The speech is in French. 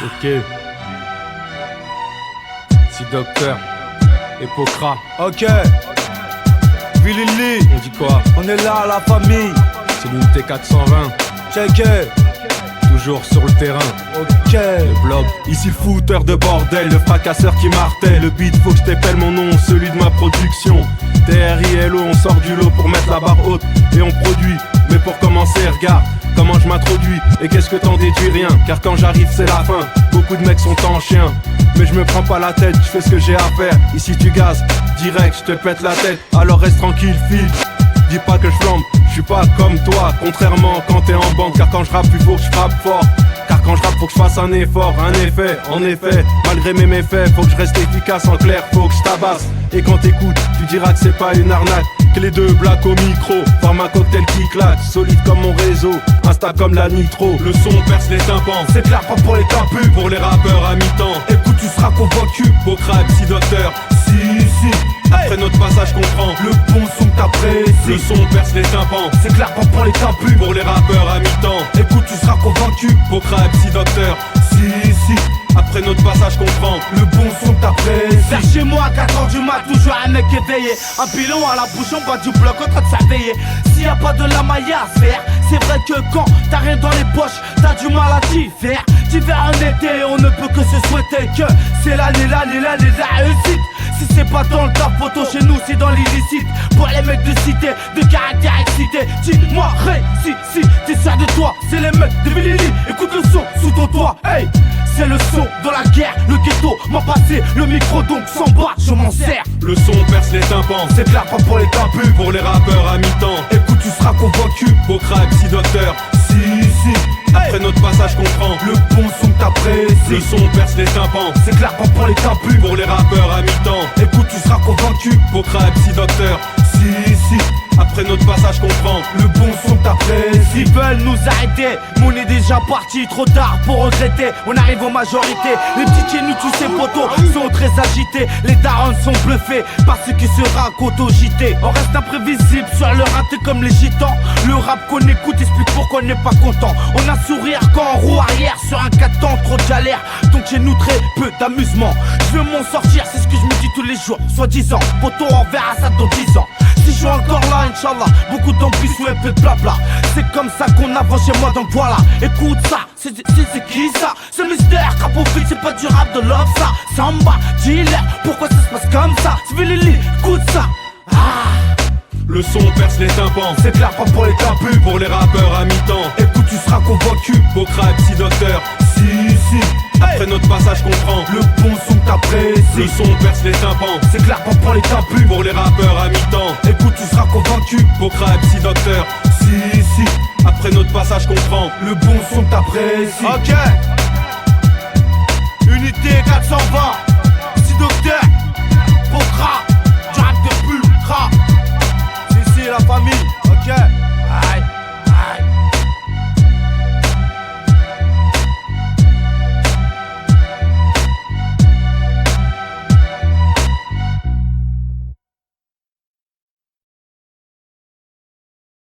Ok. Si docteur, Epocra. Ok. Vilili. On dit quoi? On est là, la famille. C'est l'unité 420. Check it. Toujours sur le terrain. Ok. Le blog. Ici le fouteur de bordel, le fracasseur qui martèle. Le beat, faut que je t'épelle mon nom, celui de ma production. TRILO, on sort du lot pour mettre la barre haute et on produit. Mais pour commencer, regarde comment je m'introduis. Et qu'est-ce que t'en déduis? Rien, car quand j'arrive c'est la fin. Beaucoup de mecs sont en chien, mais je me prends pas la tête, je fais ce que j'ai à faire. Ici tu gazes, direct, je te pète la tête. Alors reste tranquille, file. Dis pas que je flambe, je suis pas comme toi. Contrairement quand t'es en bande, car quand je rappe, il faut que je frappe fort. Car quand je rappe, faut que je fasse un effort, un effet. En effet, malgré mes méfaits, faut que je reste efficace, en clair, faut que je tabasse. Et quand t'écoutes, tu diras que c'est pas une arnaque. Que les deux blagues au micro, format cocktail qui claque. Solide comme mon réseau, insta comme la nitro. Le son perce les tympans, c'est clair pas pour les campus. Pour les rappeurs à mi-temps, écoute tu seras convaincu. Beau crack, si docteur, si. Après notre passage comprend le bon son que t'apprécies. Le son perce les tympans, c'est clair pas pour les campus. Pour les rappeurs à mi-temps, écoute tu seras convaincu. Beau crack, si docteur, si. Après notre passage comprend le bon son que t'apprécies. Vers chez moi à 4h du mat, toujours un mec éveillé. Un pilon à la bouche en bas du bloc en train de s'éveiller. S'il y a pas de la maille à faire, c'est vrai que quand t'as rien dans les poches, t'as du mal à t'y faire. D'hiver en été, on ne peut que se souhaiter que c'est l'année de la réussite. Si c'est pas dans le tas photo chez nous c'est dans l'illicite. Pour les mecs de cité, de caractère excité. Dis-moi si t'es sûr de toi. C'est les mecs de Vilili, écoute le son sous ton toit. Hey, c'est le son dans la guerre, le ghetto m'a passé le micro donc sans bas je m'en sers. Le son perce les tympans, c'est clair pas pour les campus. Pour les rappeurs à mi-temps, écoute tu seras convaincu. Beau crack, si docteur, si. Après notre passage comprend le bon son que t'apprécies. Le son perce les tympans, c'est clair pas pour les campus. Pour les rappeurs à mi-temps, écoute tu seras convaincu. Beau crack, si docteur, si. Après notre passage comprend le bon son que t'apprécies. Ils veulent nous arrêter, mais on est déjà parti, trop tard pour regretter. On arrive aux majorités, les petits chez nous tous ces potos sont très agités. Les darons sont bluffés par ce qui se raconte au JT. On reste imprévisible sur le raté comme les gitans. Le rap qu'on écoute explique pourquoi on n'est pas content. On a sourire quand on roue arrière sur un 4 temps, trop de galère. Donc chez nous très peu d'amusement. Je veux m'en sortir, c'est ce que je me dis tous les jours. Soi-disant, poteau on verra ça dans 10 ans. Si je suis encore là, Inch'Allah, beaucoup d'ambition et peu de blabla. C'est comme ça qu'on avance chez moi, donc voilà. Écoute ça, c'est qui ça? C'est Mister Capophile, c'est pas du rap de love ça. Samba, dealer, pourquoi ça se passe comme ça? C'est Vilili, écoute ça. Le son perce les tympans, c'est clair pas pour les campus. Pour les rappeurs à mi-temps, écoute tu seras convaincu. Beau crack, si docteur, si. Après notre passage comprend le bon son que t'apprécies. Le son perce les tympans, c'est clair pas pour les campus. Pour les rappeurs à mi-temps, écoute tu seras convaincu. Beau crack, si docteur, si. Après notre passage comprend le bon son que t'apprécies. Ok. Unité 420.